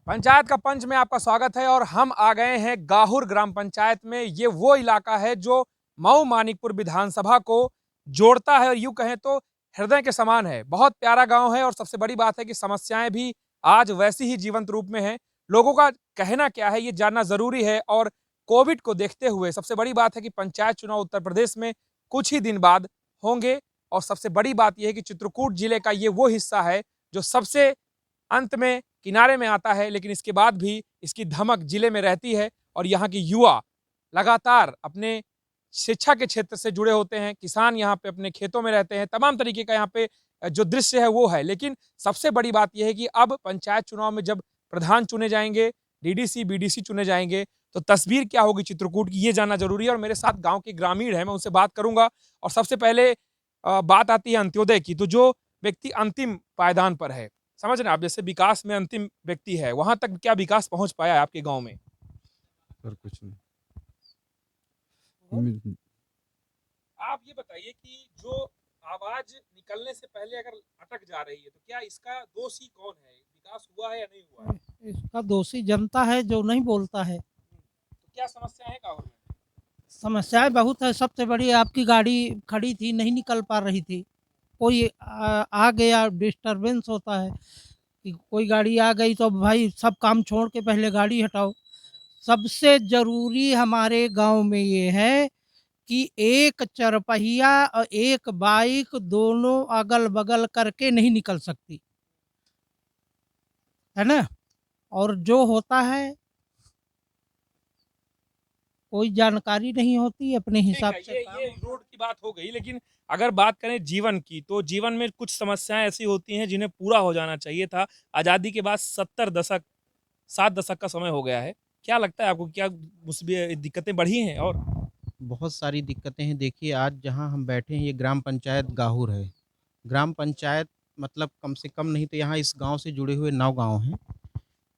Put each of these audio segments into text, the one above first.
पंचायत का पंच में आपका स्वागत है और हम आ गए हैं गाहुर ग्राम पंचायत में। ये वो इलाका है जो मऊ मानिकपुर विधानसभा को जोड़ता है और यूं कहें तो हृदय के समान है। बहुत प्यारा गांव है और सबसे बड़ी बात है कि समस्याएं भी आज वैसी ही जीवंत रूप में हैं। लोगों का कहना क्या है ये जानना जरूरी है। और कोविड को देखते हुए सबसे बड़ी बात है कि पंचायत चुनाव उत्तर प्रदेश में कुछ ही दिन बाद होंगे। और सबसे बड़ी बात यह है कि चित्रकूट जिले का ये वो हिस्सा है जो सबसे अंत में किनारे में आता है, लेकिन इसके बाद भी इसकी धमक जिले में रहती है। और यहाँ के युवा लगातार अपने शिक्षा के क्षेत्र से जुड़े होते हैं, किसान यहाँ पे अपने खेतों में रहते हैं, तमाम तरीके का यहाँ पे जो दृश्य है वो है। लेकिन सबसे बड़ी बात यह है कि अब पंचायत चुनाव में जब प्रधान चुने जाएंगे, डीडीसी बीडीसी चुने जाएंगे, तो तस्वीर क्या होगी चित्रकूट की ये जानना जरूरी है। और मेरे साथ गांव के ग्रामीण है, मैं उनसे बात करूंगा। और सबसे पहले बात आती है अंत्योदय की। तो जो व्यक्ति अंतिम पायदान पर है, समझ रहे हैं आप, जैसे विकास में अंतिम व्यक्ति है, वहां तक क्या विकास पहुंच पाया है आपके गांव में? सर कुछ नहीं। और मिल- आप ये बताइए कि जो आवाज निकलने से पहले अगर अटक जा रही है तो क्या इसका दोषी कौन है? विकास हुआ है या नहीं हुआ है? इसका दोषी जनता है जो नहीं बोलता है। तो क्या समस्या है गाँव में? समस्याएं बहुत है। सबसे बड़ी आपकी गाड़ी खड़ी थी, नहीं निकल पा रही थी। कोई आ गया, डिस्टरबेंस होता है कि कोई गाड़ी आ गई तो भाई सब काम छोड़ के पहले गाड़ी हटाओ। सबसे ज़रूरी हमारे गांव में ये है कि एक चरपहिया और एक बाइक दोनों अगल-बगल करके नहीं निकल सकती, है ना? और जो होता है कोई जानकारी नहीं होती, अपने ठीक हिसाब है, से ये काम रोड होता है। की बात हो गई। लेकिन अगर बात करें जीवन की, तो जीवन में कुछ समस्याएं ऐसी होती हैं जिन्हें पूरा हो जाना चाहिए था। आजादी के बाद 70 दशक, 7 दशक का समय हो गया है। क्या लगता है आपको, क्या दिक्कतें बढ़ी हैं? और बहुत सारी दिक्कतें हैं। देखिए, आज जहाँ हम बैठे हैं ये ग्राम पंचायत गाहुर है। ग्राम पंचायत मतलब कम से कम नहीं तो यहाँ इस गाँव से जुड़े हुए 9 गाँव हैं,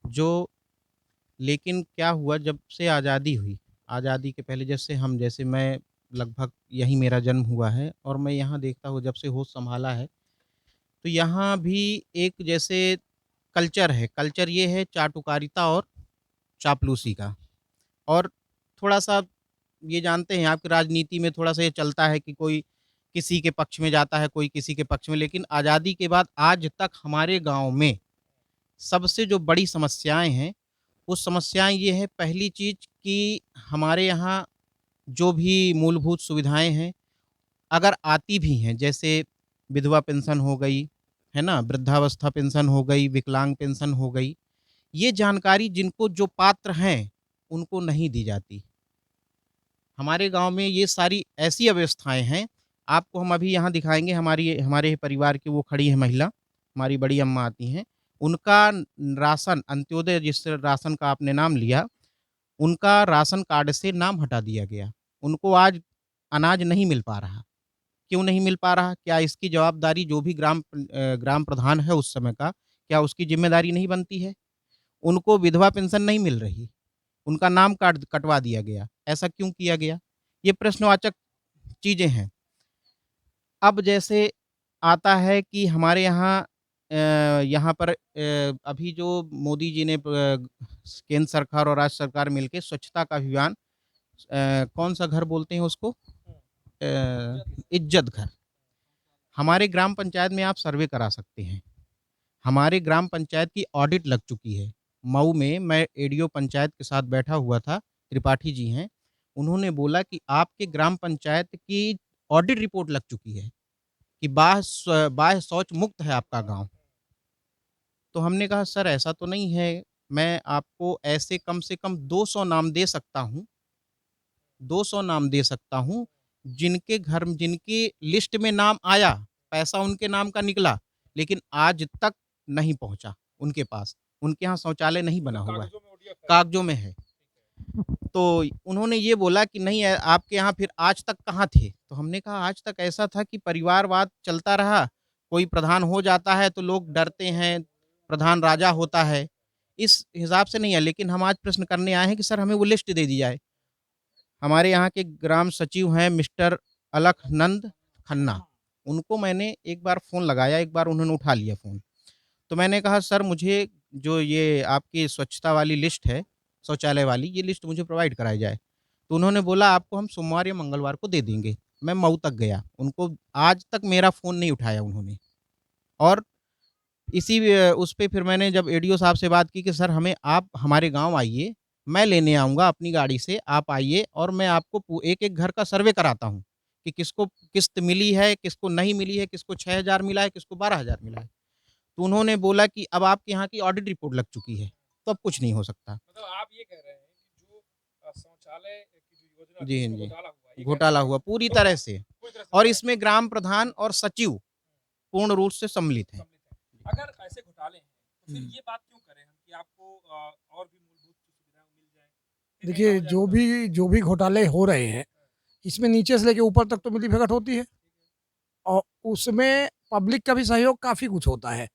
जो लेकिन क्या हुआ जब से आज़ादी हुई, आज़ादी के पहले जैसे मैं लगभग यहीं मेरा जन्म हुआ है और मैं यहाँ देखता हूँ जब से होश सँभाला है, तो यहाँ भी एक जैसे कल्चर है। कल्चर ये है चाटुकारिता और चापलूसी का। और थोड़ा-सा ये जानते हैं आप कि राजनीति में थोड़ा-सा ये चलता है कि कोई किसी के पक्ष में जाता है, कोई किसी के पक्ष में। लेकिन आज़ादी के बाद आज तक हमारे गाँव में सबसे जो बड़ी समस्याएँ हैं, वो समस्याएँ ये हैं, पहली चीज़ कि हमारे यहाँ जो भी मूलभूत सुविधाएँ हैं, अगर आती भी हैं, जैसे विधवा पेंशन हो गई, है ना? वृद्धावस्था पेंशन हो गई, विकलांग पेंशन हो गई, ये जानकारी जिनको जो पात्र हैं, उनको नहीं दी जाती। हमारे गाँव में ये सारी ऐसी अव्यवस्थाएँ हैं, आपको हम अभी यहाँ दिखाएँगे। हमारे परिवार की वो खड़ी है महिला, हमारी बड़ी अम्मा आती हैं। उनका राशन अंत्योदय जिस राशन का आपने नाम लिया, उनका राशन कार्ड से नाम हटा दिया गया। उनको आज अनाज नहीं मिल पा रहा। क्यों नहीं मिल पा रहा? क्या इसकी जवाबदारी जो भी ग्राम प्रधान है उस समय का, क्या उसकी ज़िम्मेदारी नहीं बनती है? उनको विधवा पेंशन नहीं मिल रही। उनका नाम काट कटवा दिया गया। ऐसा क्यों किया गया? ये प्रश्नवाचक चीज़ें हैं। अब जैसे आता है कि हमारे यहाँ यहाँ पर अभी जो मोदी जी ने केंद्र सरकार और राज्य सरकार मिलके स्वच्छता का अभियान, कौन-सा घर बोलते हैं उसको? इज्जत घर। हमारे ग्राम पंचायत में आप सर्वे करा सकते हैं। हमारे ग्राम पंचायत की ऑडिट लग चुकी है। मऊ में मैं एडीओ पंचायत के साथ बैठा हुआ था, त्रिपाठी जी हैं। उन्होंने बोला कि आपके ग्राम पंचायत की ऑडिट रिपोर्ट लग चुकी है कि बाह्य शौच मुक्त है आपका गाँव। तो हमने कहा सर ऐसा तो नहीं है, मैं आपको ऐसे कम से कम 200 नाम दे सकता हूँ, 200 नाम दे सकता हूँ, जिनकी लिस्ट में नाम आया, पैसा उनके नाम का निकला, लेकिन आज तक नहीं पहुँचा उनके पास। उनके यहाँ शौचालय नहीं बना मतलब हुआ है, कागजों में ओडीएफ है? कागज़ों में है। तो उन्होंने ये बोला कि नहीं आपके यहाँ फिर आज तक कहाँ थे? तो हमने कहा आज तक ऐसा था कि परिवारवाद चलता रहा, कोई प्रधान हो जाता है तो लोग डरते हैं, प्रधान राजा होता है, इस हिसाब से नहीं है। लेकिन हम आज प्रश्न करने आए हैं कि सर हमें वो लिस्ट दे दी जाए। हमारे यहाँ के ग्राम सचिव हैं मिस्टर अलखनंद खन्ना, उनको मैंने एक बार फ़ोन लगाया, एक बार उन्होंने उठा लिया फ़ोन। तो मैंने कहा सर मुझे जो ये आपकी स्वच्छता वाली लिस्ट है, शौचालय वाली, ये लिस्ट मुझे प्रोवाइड कराई जाए। तो उन्होंने बोला आपको हम सोमवार या मंगलवार को दे देंगे। मैं मऊ तक गया, उनको आज तक मेरा फ़ोन नहीं उठाया उन्होंने। और इसी उस पे फिर मैंने जब एडीओ साहब से बात की कि सर हमें आप हमारे गाँव आइए, मैं लेने आऊँगा अपनी गाड़ी से, आप आइए और मैं आपको एक-एक घर का सर्वे कराता हूँ, कि किसको किस्त मिली है, किसको नहीं मिली है, किसको 6,000 मिला है, किसको 12,000 मिला है। तो उन्होंने बोला कि अब आपके यहाँ की ऑडिट रिपोर्ट लग चुकी है, तो अब कुछ नहीं हो सकता। मतलब आप ये कह रहे हैं कि जो शौचालय की जो योजना थी जी, हाँ उसमें जी। घोटाला हुआ है, ये कह रहे घोटाला हैं? हुआ पूरी तो तरह से पूरी तरह से और घोटाला इसमें ग्राम प्रधान और सचिव पूर्ण रूप से सम्मिलित हैं। सम्मिलित है। अगर ऐसे घोटाले हैं, तो फिर हुँ। ये बात क्यों करें हम कि आपको और भी मूलभूत सुविधाएँ मिल जाएँ? फिर देखिए, ऐसा हो जाएगा जो भी घोटाले हो रहे हैं, इसमें नीचे से लेके ऊपर तक तो मिली-भगत होती है और उसमें पब्लिक का भी सहयोग काफ़ी कुछ होता है,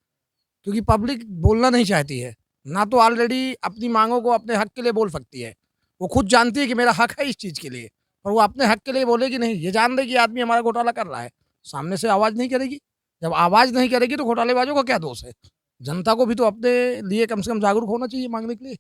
क्योंकि पब्लिक बोलना नहीं चाहती है। ना तो ऑलरेडी अपनी माँगों को अपने हक के लिए बोल सकती है। वो खुद जानती है कि मेरा हक है इस चीज़ के लिए, पर वो अपने हक के लिए बोलेगी नहीं। ये जान रही कि आदमी हमारा घोटाला कर रहा है, सामने से आवाज़ नहीं करेगी। जब आवाज़ नहीं करेगी तो घोटालेबाज़ों का क्या दोष है? जनता को भी तो अपने लिए कम से कम जागरूक होना चाहिए माँगने के लिए।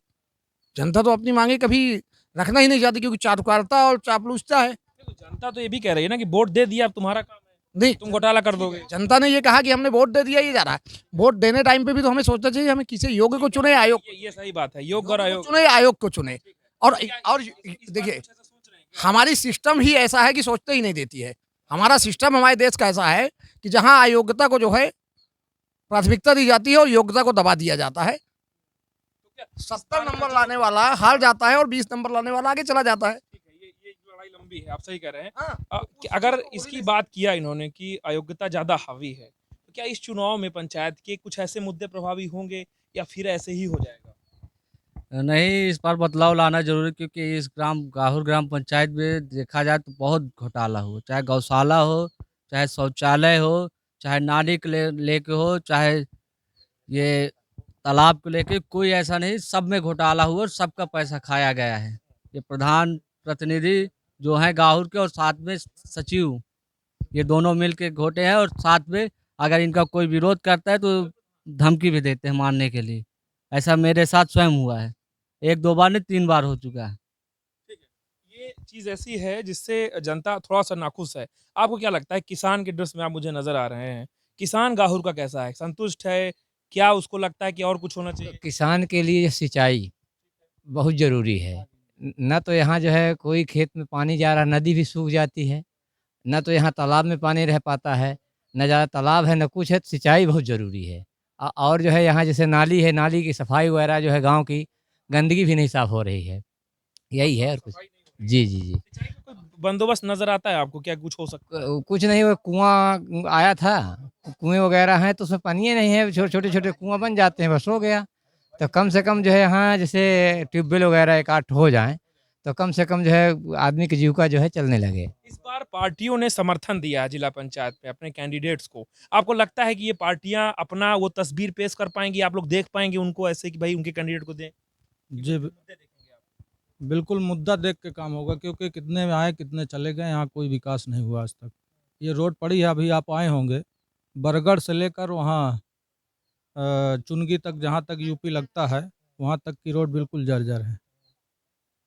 जनता तो अपनी माँगें कभी रखना ही नहीं चाहती, क्योंकि चाटुकारिता और चापलूसता है। तो जनता तो ये भी कह रही है ना कि वोट दे दिया अब तुम्हारा काम है, नहीं, तुम घोटाला कर दोगे। जनता ने ये कहा कि हमने वोट दे दिया, ये जा रहा है। वोट देने टाइम पे भी तो हमें सोचना चाहिए, हमें किसी योग्य को चुने, आयोग ये सही बात है, योग्य और को अयोग्य। चुने, आयोग को चुने। और क्या और इस बार देखिए, कुछ ऐसा सोच रहे हैं क्या? हमारी सिस्टम ही ऐसा है कि सोचते ही नहीं देती है। हमारा सिस्टम हमारे देश का ऐसा है कि जहाँ अयोग्यता को जो है प्राथमिकता दी जाती है और योग्यता को दबा दिया जाता है। तो क्या 70 नंबर लाने वाला हार जाता है और 20 नंबर लाने वाला आगे चला जाता है। ठीक है, ये लड़ाई लंबी है, आप सही कह रहे हैं। हाँ, कि अगर इसकी बात किया इन्होंने कि अयोग्यता ज़्यादा हावी है, तो क्या इस चुनाव में पंचायत के कुछ ऐसे मुद्दे प्रभावी होंगे या फिर ऐसे ही हो जाएगा? नहीं, इस बार बदलाव लाना ज़रूरी है, क्योंकि इस गाहुर ग्राम पंचायत में देखा जाए तो बहुत घोटाला हो, चाहे गौशाला हो, चाहे शौचालय हो, चाहे नाली को लेके हो, चाहे ये तालाब को लेके, कोई ऐसा नहीं, सब में घोटाला हुआ और सबका पैसा खाया गया है। ये प्रधान प्रतिनिधि जो हैं गाहुर के और साथ में सचिव, ये दोनों मिल के घोटे हैं और साथ में अगर इनका कोई विरोध करता है तो धमकी भी देते हैं मारने के लिए। ऐसा मेरे साथ स्वयं हुआ है। 1-2 बार नहीं 3 बार हो चुका है। ठीक है। ये चीज़ ऐसी है जिससे जनता थोड़ा-सा नाखुश है। आपको क्या लगता है किसान के ड्रेस में आप मुझे नज़र आ रहे हैं। किसान गाहुर का कैसा है? संतुष्ट है? क्या उसको लगता है कि और कुछ होना चाहिए? किसान के लिए सिंचाई बहुत ज़रूरी है। न तो यहाँ जो है कोई खेत में पानी जा रहा, नदी भी सूख जाती है, न तो यहाँ तालाब में पानी रह पाता है, न ज़्यादा तालाब है, न कुछ है, सिंचाई बहुत ज़रूरी है। और जो है यहाँ जैसे नाली है, नाली की सफाई वगैरह जो है गाँव की, गंदगी भी नहीं साफ़ हो रही है। यही है और कुछ। सफाई नहीं हो रही है। जी, जी, जी। सिंचाई का कोई बंदोबस्त नज़र आता है आपको? क्या कुछ हो सकता है? कुछ नहीं, वो कुआँ आया था, कुएँ वगैरह हैं तो उसमें पानी ही नहीं है, छोटे-छोटे कुआँ बन जाते हैं, बस हो गया। तो कम से कम जो है यहाँ जैसे ट्यूबवेल वगैरह 1-8 हो जाएँ, तो कम से कम जो है आदमी की जीविका जो है चलने लगे। इस बार पार्टियों ने समर्थन दिया है जिला पंचायत में अपने कैंडिडेट्स को। आपको लगता है कि ये पार्टियाँ अपना वो तस्वीर पेश कर पाएँगी? आप लोग देख पाएँगे उनको ऐसे कि भाई उनके कैंडिडेट को दें? जी, मुद्दे देखेंगे आप? बिल्कुल मुद्दा देख के काम होगा, क्योंकि कितने आए कितने चले गए, यहाँ कोई विकास नहीं हुआ आज तक। ये रोड पड़ी है, अभी आप आए होंगे, बरगढ़ से लेकर वहाँ चुनगी तक, जहाँ तक यूपी लगता है, वहाँ तक की रोड बिल्कुल जर्जर है।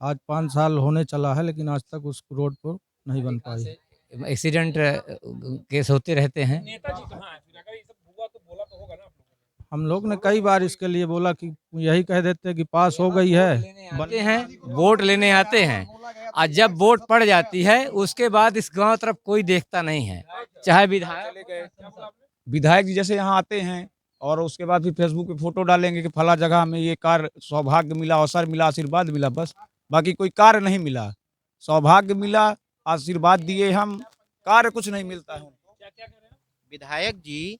आज 5 साल होने चला है, लेकिन आज तक उस रोड को नहीं बन पाई। एक्सीडेंट केस होते रहते हैं। नेताजी कहाँ हैं फिर? अगर ये सब हुआ तो बोला तो होगा ना आप लोगों ने? हम लोग ने कई बार इसके लिए बोला कि यही कह देते कि पास हो गई है। आते हैं, वोट लेने आते हैं और जब वोट पड़ जाती है उसके बाद इस गांव तरफ कोई देखता नहीं है, चाहे विधायक जी जैसे यहाँ आते हैं और उसके बाद फिर फेसबुक पे फोटो डालेंगे कि फला जगह में ये कार्य, सौभाग्य मिला, अवसर मिला, आशीर्वाद मिला, बस बाकी कोई कार्य नहीं मिला। सौभाग्य मिला, आशीर्वाद दिए हम, कार्य कुछ नहीं मिलता है। क्या क्या कह रहे हैं? विधायक जी,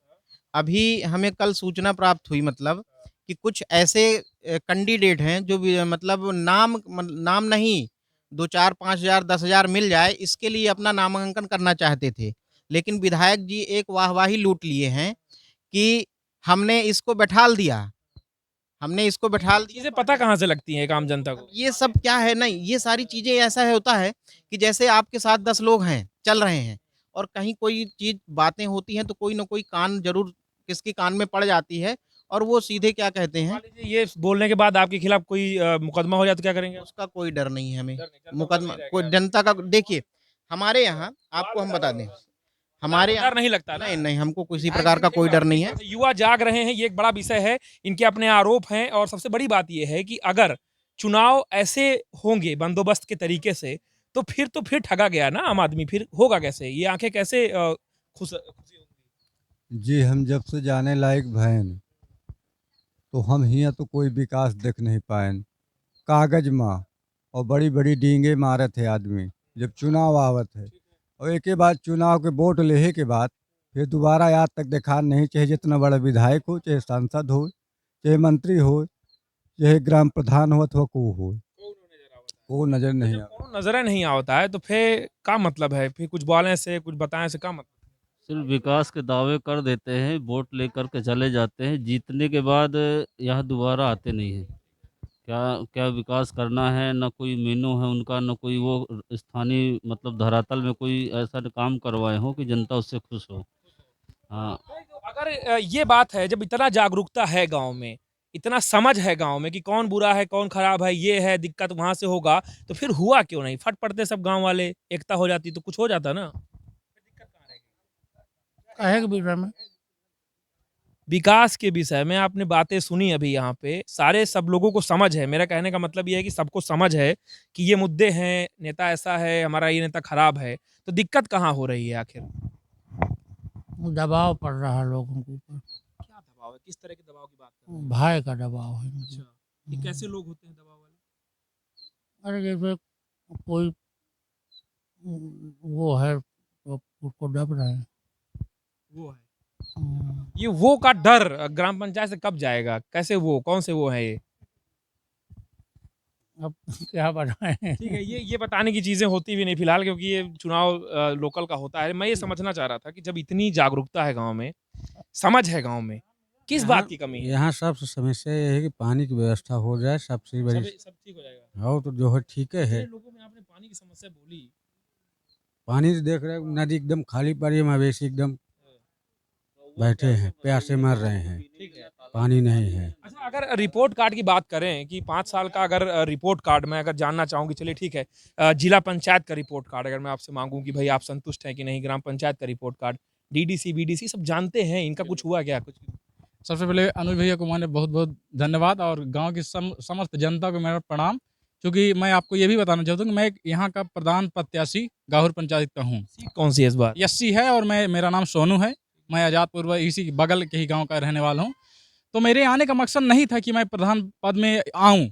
अभी हमें कल सूचना प्राप्त हुई, मतलब कि कुछ ऐसे कैंडिडेट हैं जो भी मतलब नाम नहीं, 2-4, 5,000, 10,000 मिल जाए इसके लिए अपना नामांकन करना चाहते थे। लेकिन विधायक जी एक वाहवाही लूट लिए हैं कि हमने इसको बैठाल दिया, हमने इसको बैठाल दिया। चीज़ें पता कहाँ से लगती हैं एक आम जनता को? ये सब क्या है, नहीं ये सारी चीज़ें ऐसा है, होता है कि जैसे आपके साथ 10 लोग हैं, चल रहे हैं और कहीं कोई चीज़ बातें होती हैं तो कोई न कोई कान ज़रूर किसके कान में पड़ जाती है और वो सीधे क्या कहते हैं, मान लीजिए ये बोलने के बाद आपके खिलाफ कोई मुकदमा हो जाए तो क्या करेंगे? उसका कोई डर नहीं है हमें। डर नहीं, जनता मुकदमा बच नहीं कोई रहेगा। जनता का देखिए, हमारे यहाँ आपको हम बता दें, हमारे यहाँ डर नहीं लगता ना? नहीं, नहीं हमको किसी प्रकार का कोई डर नहीं है। युवा जाग रहे हैं, ये एक बड़ा विषय है, इनके अपने आरोप हैं और सबसे बड़ी बात ये है कि अगर चुनाव ऐसे होंगे बंदोबस्त के तरीके से, तो फिर ठगा गया ना आम आदमी, फिर होगा कैसे? ये आंखें कैसे खुशी होंगी? जी हम जब से जाने लायक भैन तो हम हियाँ तो कोई विकास देख नहीं पाएन। कागज माँ और बड़ी बड़ी डींगे मारे थे आदमी जब चुनाव आवत है, और एक के बाद चुनाव के वोट लेहे के बाद फिर दोबारा आज तक देखा नहीं, चाहे जितना बड़ा विधायक हो, चाहे सांसद हो, चाहे मंत्री हो, चाहे ग्राम प्रधान हो अथवा को हो, वो नजर नहीं आता। कौनो नजर नहीं आता है तो फिर क्या मतलब है? फिर कुछ बोलने से, कुछ बताने से क्या मतलब? सिर्फ विकास के दावे कर देते हैं, वोट लेकर के चले जाते हैं, जीतने के बाद यहाँ दोबारा आते नहीं हैं। क्या क्या विकास करना है, ना कोई मेनू है उनका, ना कोई वो स्थानीय मतलब धरातल में कोई ऐसा काम करवाए हो कि जनता उससे खुश हो। हाँ, अगर ये बात है, जब इतना जागरूकता है गांव में, इतना समझ है गांव में कि कौन बुरा है, कौन खराब है, ये है दिक्कत वहां से होगा, तो फिर हुआ क्यों नहीं? फट पड़ते सब गांव वाले, एकता हो जाती तो कुछ हो जाता ना। कहे के विषय में विकास के विषय में आपने बातें सुनी अभी यहाँ पे, सारे सब लोगों को समझ है। मेरा कहने का मतलब ये है कि सबको समझ है कि ये मुद्दे हैं, नेता ऐसा है, हमारा ये नेता खराब है, तो दिक्कत कहाँ हो रही है आखिर? दबाव पड़ रहा है लोगों के ऊपर, क्या दबाव है? किस तरह के दबाव की बात कर रहे हैं? भय का दबाव है इनको। अच्छा, ये कैसे लोग होते हैं दबाव वाले? अरे जैसे कोई वो है तो उसको दब रहे हैं। वो है ये वो का डर ग्राम पंचायत से कब जाएगा? कैसे वो, कौन से वो है ये? अब क्या बताएं। ठीक है, ये बताने की चीजें होती भी नहीं फिलहाल, क्योंकि ये चुनाव लोकल का होता है। मैं ये समझना चाह रहा था कि जब इतनी जागरूकता है गांव में, समझ है गांव में, किस बात की कमी है? यहाँ सबसे समस्या ये है कि पानी की व्यवस्था हो जाए, सबसे बड़ी सब ठीक हो जाएगा। हो तो जो है ठीक है। जितने लोगों में आपने पानी की समस्या बोली, पानी तो देख रहे हो, नदी एकदम खाली पड़ी है, मवेशी एकदम बैठे हैं, प्यासे मर रहे हैं, ठीक है। पानी नहीं है। अच्छा, अगर रिपोर्ट कार्ड की बात करें कि 5 साल का अगर रिपोर्ट कार्ड मैं अगर जानना चाहूँ कि चलिए ठीक है, जिला पंचायत का रिपोर्ट कार्ड अगर मैं आपसे मांगूं कि भाई आप संतुष्ट हैं कि नहीं, ग्राम पंचायत का रिपोर्ट कार्ड, डीडीसी बीडीसी सब जानते हैं, इनका कुछ हुआ क्या? कुछ सबसे पहले अनुज भैया को मैंने बहुत बहुत धन्यवाद और गांव की समस्त जनता को मेरा प्रणाम, क्योंकि मैं आपको ये भी बताना चाहता हूँ कि मैं यहाँ का प्रधान प्रत्याशी गाहुर पंचायत का हूँ। सीट कौन सी है इस बार? यस्सी है और मेरा नाम सोनू है। मैं आज़ादपुर इसी बगल के ही गांव का रहने वाला हूँ। तो मेरे आने का मकसद नहीं था कि मैं प्रधान पद में आऊँ,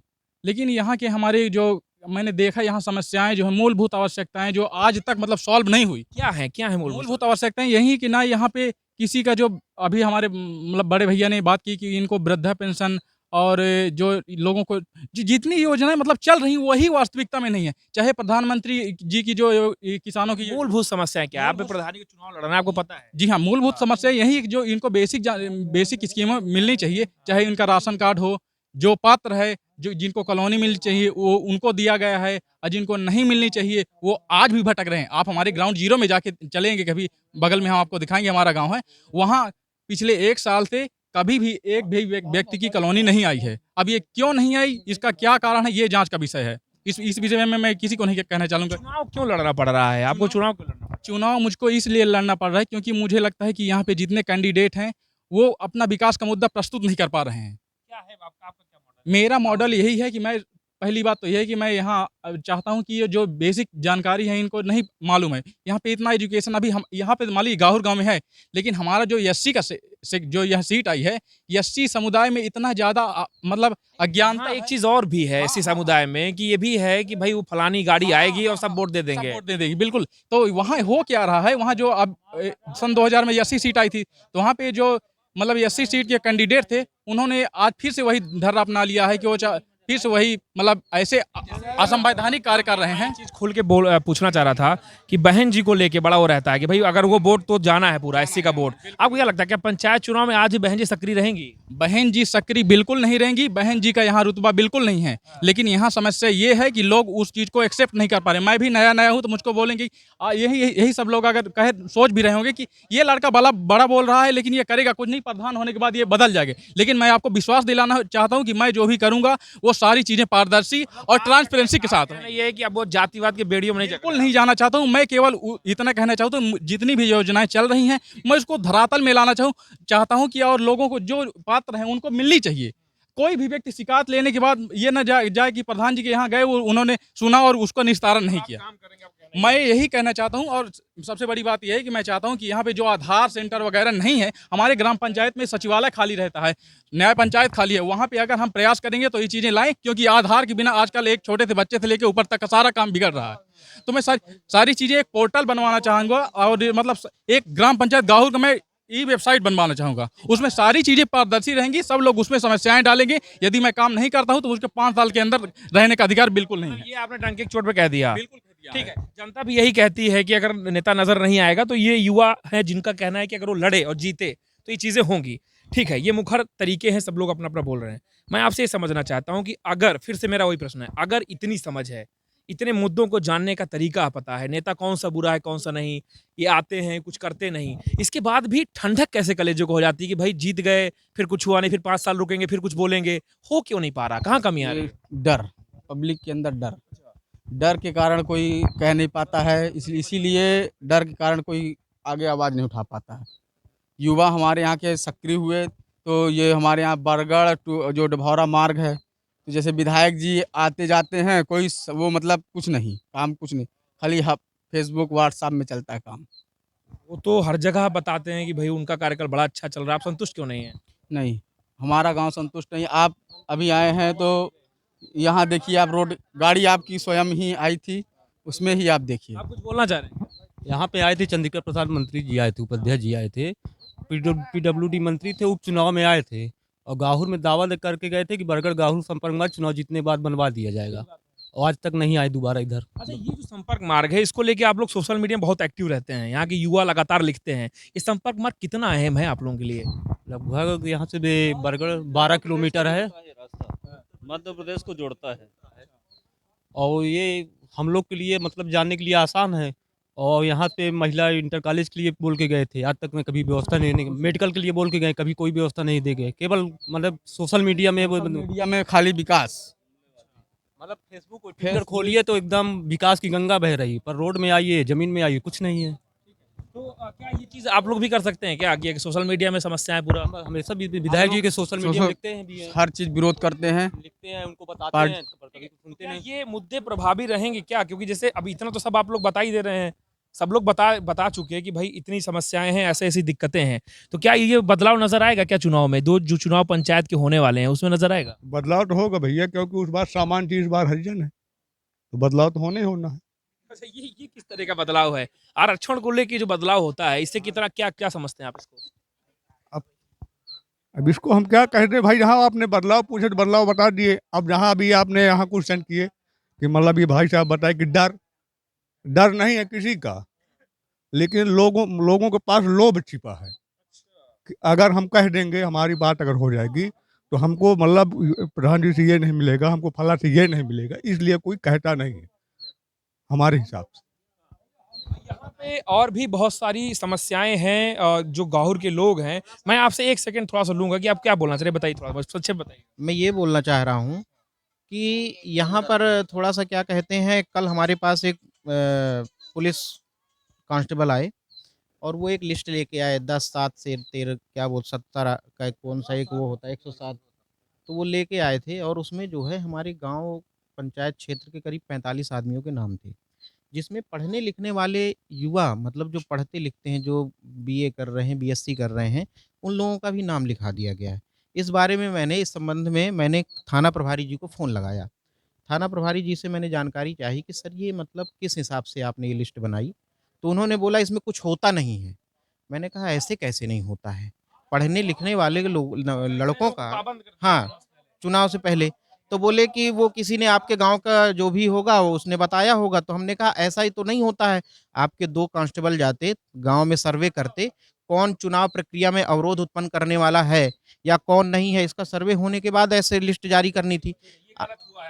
लेकिन यहाँ के हमारे जो मैंने देखा यहाँ समस्याएं जो है, मूलभूत आवश्यकताएं जो आज तक मतलब सॉल्व नहीं हुई। क्या है मूलभूत आवश्यकताएं यही कि ना यहाँ पे किसी का जो अभी हमारे मतलब बड़े भैया ने बात की कि इनको वृद्धा पेंशन और जो लोगों को जितनी योजनाएं मतलब चल रही वही वास्तविकता में नहीं है। चाहे प्रधानमंत्री जी की जो किसानों की मूलभूत समस्या क्या है? आप प्रधानी के चुनाव लड़ना है, आपको पता है। जी हाँ, मूलभूत समस्या यही है कि जो इनको बेसिक स्कीमें मिलनी चाहिए, चाहे इनका राशन कार्ड हो, जो पात्र है, जो जिनको कॉलोनी मिलनी चाहिए वो उनको दिया गया है, और जिनको नहीं मिलनी चाहिए वो आज भी भटक रहे हैं। आप हमारे ग्राउंड जीरो में जाके चलेंगे कभी, बगल में हम आपको दिखाएंगे हमारा गाँव है, वहाँ पिछले 1 साल से कभी भी एक भी व्यक्ति की कॉलोनी नहीं आई है। अब ये क्यों नहीं आई, इसका क्या कारण है, ये जांच का विषय है। इस विषय में मैं किसी को नहीं कहना चाहूँगा। चुनाव क्यों लड़ना पड़ रहा है आपको? चुनाव क्यों लड़ना पड़ रहा है? चुनाव मुझको इसलिए लड़ना पड़ रहा है क्योंकि मुझे लगता है कि यहाँ पे जितने कैंडिडेट हैं वो अपना विकास का मुद्दा प्रस्तुत नहीं कर पा रहे हैं। क्या है आपका क्या मॉडल? मेरा मॉडल यही है कि मैं पहली बात तो यह है कि मैं यहाँ चाहता हूँ कि ये जो बेसिक जानकारी है इनको नहीं मालूम है। यहाँ पे इतना एजुकेशन अभी हम यहाँ पे मान लीजिए गाहुर गाँव में है, लेकिन हमारा जो एससी का जो यह सीट आई है, एससी समुदाय में इतना ज़्यादा मतलब अज्ञानता। एक चीज और भी है इसी समुदाय में कि ये भी है कि भाई वो फलानी गाड़ी आएगी और सब वोट दे देंगे। वोट दे देगी, बिल्कुल। तो वहाँ हो क्या रहा है, वहाँ जो अब सन 2000 में एससी सीट आई थी, तो वहाँ पे जो मतलब एससी सीट के कैंडिडेट थे, उन्होंने आज फिर से वही धर्रा अपना लिया है कि वो फिर से वही मतलब ऐसे असंवैधानिक कार्य कर रहे हैं। चीज खुल के पूछना चाह रहा था कि बहन जी को लेके बड़ा वो रहता है कि भाई अगर वो वोट तो जाना है पूरा एससी का वोट, आपको क्या लगता है कि पंचायत चुनाव में आज भी बहन जी सक्रिय रहेंगी? बहन जी सक्रिय बिल्कुल नहीं रहेंगी, बहन जी का यहाँ रुतबा बिल्कुल नहीं है। लेकिन यहाँ समस्या ये है कि लोग उस चीज़ को एक्सेप्ट नहीं कर पा रहे। मैं भी नया नया हूँ तो मुझको बोलेंगे यही सब लोग अगर कहे सोच भी रहे होंगे कि ये लड़का बड़ा बोल रहा है लेकिन ये करेगा कुछ नहीं, प्रधान होने के बाद ये बदल जाएगा। लेकिन मैं आपको विश्वास दिलाना चाहता हूँ कि मैं जो भी करूँगा वो सारी चीज़ें पारदर्शी और ट्रांसपेरेंसी के साथ कहना ये है कि अब वो जातिवाद के बेड़ियों में नहीं बिल्कुल नहीं जाना चाहता हूँ। मैं केवल इतना कहना चाहता हूँ जितनी भी योजनाएं चल रही हैं मैं उसको धरातल में लाना चाहता हूँ कि और लोगों को जो पात्र हैं उनको मिलनी चाहिए। कोई भी व्यक्ति शिकायत लेने के बाद ये ना जाए कि प्रधान जी के यहाँ गए, वो उन्होंने सुना और उसको निस्तारण नहीं किया। मैं यही कहना चाहता हूँ। और सबसे बड़ी बात यह है कि मैं चाहता हूँ कि यहाँ पे जो आधार सेंटर वगैरह नहीं है, हमारे ग्राम पंचायत में सचिवालय खाली रहता है, न्याय पंचायत खाली है, वहाँ पे अगर हम प्रयास करेंगे तो ये चीज़ें लाएं, क्योंकि आधार के बिना आजकल एक छोटे से बच्चे से लेकर ऊपर तक का सारा काम बिगड़ रहा है। तो मैं सारी चीज़ें एक पोर्टल बनवाना चाहूँगा और मतलब एक ग्राम पंचायत गाहूर का मैं वेबसाइट बनवाना चाहूँगा। उसमें सारी चीज़ें पारदर्शी रहेंगी, सब लोग उसमें समस्याएं डालेंगे। यदि मैं काम नहीं करता हूँ तो मुझको 5 साल के अंदर रहने का अधिकार बिल्कुल नहीं है। ये आपने डंके की चोट पे कह दिया। बिल्कुल ठीक है, जनता भी यही कहती है कि अगर नेता नजर नहीं आएगा तो ये युवा है जिनका कहना है कि अगर वो लड़े और जीते तो ये चीजें होंगी। ठीक है, ये मुखर तरीके हैं, सब लोग अपना अपना बोल रहे हैं। मैं आपसे ये समझना चाहता हूँ कि अगर फिर से मेरा वही प्रश्न है, अगर इतनी समझ है, इतने मुद्दों को जानने का तरीका पता है, नेता कौन सा बुरा है कौन सा नहीं, ये आते हैं कुछ करते नहीं, इसके बाद भी ठंडक कैसे कलेजों को हो जाती है कि भाई जीत गए फिर कुछ हुआ नहीं, फिर 5 साल रुकेंगे फिर कुछ बोलेंगे, हो क्यों नहीं पा रहा? कहाँ कमी आ रही है? डर, पब्लिक के अंदर डर के कारण कोई कह नहीं पाता है। इसीलिए डर के कारण कोई आगे आवाज़ नहीं उठा पाता है। युवा हमारे यहाँ के सक्रिय हुए तो ये हमारे यहाँ बरगढ़ जो डभौरा मार्ग है, तो जैसे विधायक जी आते जाते हैं, कोई वो मतलब कुछ नहीं, काम कुछ नहीं, खाली फेसबुक व्हाट्सएप में चलता है काम। वो तो हर जगह बताते हैं कि भाई उनका कार्यकाल बड़ा अच्छा चल रहा है, आप संतुष्ट क्यों नहीं है? नहीं, हमारा गांव संतुष्ट नहीं। आप अभी आए हैं तो यहाँ देखिए, आप रोड गाड़ी आपकी स्वयं ही आई थी, उसमें ही आप देखिए। आप कुछ बोलना चाह रहे हैं? यहाँ पे आए थे चंद्रिका प्रसाद मंत्री जी आए थे, उपाध्याय जी आए थे, पीडब्ल्यूडी मंत्री थे, उपचुनाव में आए थे और गाहुर में दावा करके गए थे कि बरगढ़ गाहुर संपर्क मार्ग चुनाव जीतने के बाद बनवा दिया जाएगा, और आज तक नहीं आए दोबारा इधर। अच्छा, ये जो संपर्क मार्ग है इसको लेके आप लोग सोशल मीडिया में बहुत एक्टिव रहते हैं, यहाँ के युवा लगातार लिखते हैं, ये संपर्क मार्ग कितना अहम है आप लोगों के लिए? लगभग यहाँ से बरगढ़ 12 किलोमीटर है, मध्य प्रदेश को जोड़ता है और ये हम लोग के लिए मतलब जाने के लिए आसान है। और यहाँ पे महिला इंटर कॉलेज के लिए बोल के गए थे, आज तक में कभी व्यवस्था नहीं, मेडिकल के लिए बोल के गए, कभी कोई व्यवस्था नहीं दे गए, केवल मतलब सोशल मीडिया में खाली विकास। मतलब फेसबुक और ट्विटर खोलिए तो एकदम विकास की गंगा बह रही, पर रोड में आइए, जमीन में आइए, कुछ नहीं है। तो क्या ये चीज आप लोग भी कर सकते हैं क्या कि सोशल मीडिया में समस्याएं पूरा? हमेशा विधायक जी के सोशल मीडिया में लिखते हैं भी है। हर चीज़ विरोध करते हैं, लिखते हैं, उनको बताते हैं, पर कभी सुनते क्या नहीं। ये मुद्दे प्रभावी रहेंगे क्या? क्योंकि जैसे अभी इतना तो सब आप लोग बता ही दे रहे हैं, सब लोग बता चुके हैं कि भाई इतनी समस्याएं हैं, ऐसे ऐसी दिक्कतें हैं, तो क्या ये बदलाव नजर आएगा क्या चुनाव में? जो चुनाव पंचायत के होने वाले हैं उसमें नजर आएगा? बदलाव तो होगा भैया, क्योंकि उस बार सामान थी, इस बार हरिजन है, तो बदलाव तो होने ही होना है। अच्छा, ये किस तरह का बदलाव है? आरक्षण को लेकर जो बदलाव होता है इससे कितना क्या समझते हैं आप इसको? अब इसको हम क्या कहते हैं भाई, जहाँ आपने बदलाव पूछे तो बदलाव बता दिए। अब जहाँ अभी आपने यहाँ क्वेश्चन किए कि मतलब ये भाई साहब बताए कि डर नहीं है किसी का, लेकिन लोगों के पास लोभ छिपा है कि अगर हम कह देंगे, हमारी बात अगर हो जाएगी तो हमको मतलब प्रधान जी से ये नहीं मिलेगा, हमको फला से ये नहीं मिलेगा, इसलिए कोई कहता नहीं है हमारे हिसाब से। यहाँ पे और भी बहुत सारी समस्याएं हैं जो गाहुर के लोग हैं। मैं आपसे 1 सेकंड थोड़ा सा लूंगा कि आप क्या बोलना चाह रहे हैं, बताइए, थोड़ा बस संक्षेप बताइए। मैं ये बोलना चाह रहा हूँ कि यहाँ पर थोड़ा सा क्या कहते हैं, कल हमारे पास एक पुलिस कांस्टेबल आए और वो एक लिस्ट लेके आए 10, 7 से 13 क्या बोल 17 का कौन सा एक वो होता है 107, तो वो लेके आए थे और उसमें जो है हमारे गांव पंचायत क्षेत्र के करीब 45 आदमियों के नाम थे, जिसमें पढ़ने लिखने वाले युवा मतलब जो पढ़ते लिखते हैं, जो बीए कर रहे हैं, बीएससी कर रहे हैं, उन लोगों का भी नाम लिखा दिया गया है। इस बारे में मैंने इस संबंध में मैंने थाना प्रभारी जी को फ़ोन लगाया। थाना प्रभारी जी से मैंने जानकारी चाही कि सर ये मतलब किस हिसाब से आपने ये लिस्ट बनाई? तो उन्होंने बोला इसमें कुछ होता नहीं है। मैंने कहा ऐसे कैसे नहीं होता है? पढ़ने लिखने वाले लोग लड़कों का हाँ, चुनाव से पहले तो बोले कि वो किसी ने आपके गांव का जो भी होगा वो उसने बताया होगा। तो हमने कहा ऐसा ही तो नहीं होता है। आपके 2 कांस्टेबल जाते, गांव में सर्वे करते, कौन चुनाव प्रक्रिया में अवरोध उत्पन्न करने वाला है या कौन नहीं है, इसका सर्वे होने के बाद ऐसे लिस्ट जारी करनी थी।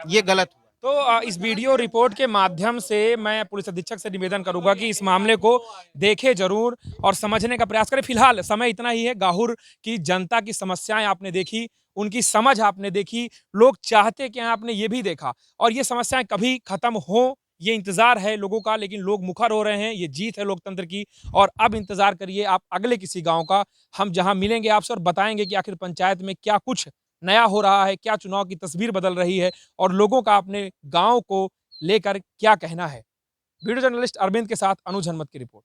ये गलत हुआ। तो इस वीडियो रिपोर्ट के माध्यम से मैं पुलिस अधीक्षक से निवेदन करूंगा कि इस मामले को देखे जरूर और समझने का प्रयास करें। फिलहाल समय इतना ही है। गाहुर की जनता की समस्याएं आपने देखी, उनकी समझ आपने देखी, लोग चाहते क्या हैं आपने ये भी देखा, और ये समस्याएं कभी खत्म हो ये इंतजार है लोगों का, लेकिन लोग मुखर हो रहे हैं। ये जीत है लोकतंत्र की, और अब इंतजार करिए आप अगले किसी गांव का। हम जहां मिलेंगे आपसे और बताएंगे कि आखिर पंचायत में क्या कुछ नया हो रहा है, क्या चुनाव की तस्वीर बदल रही है और लोगों का अपने गांव को लेकर क्या कहना है। वीडियो जर्नलिस्ट अरविंद के साथ अनुज हनमत की रिपोर्ट।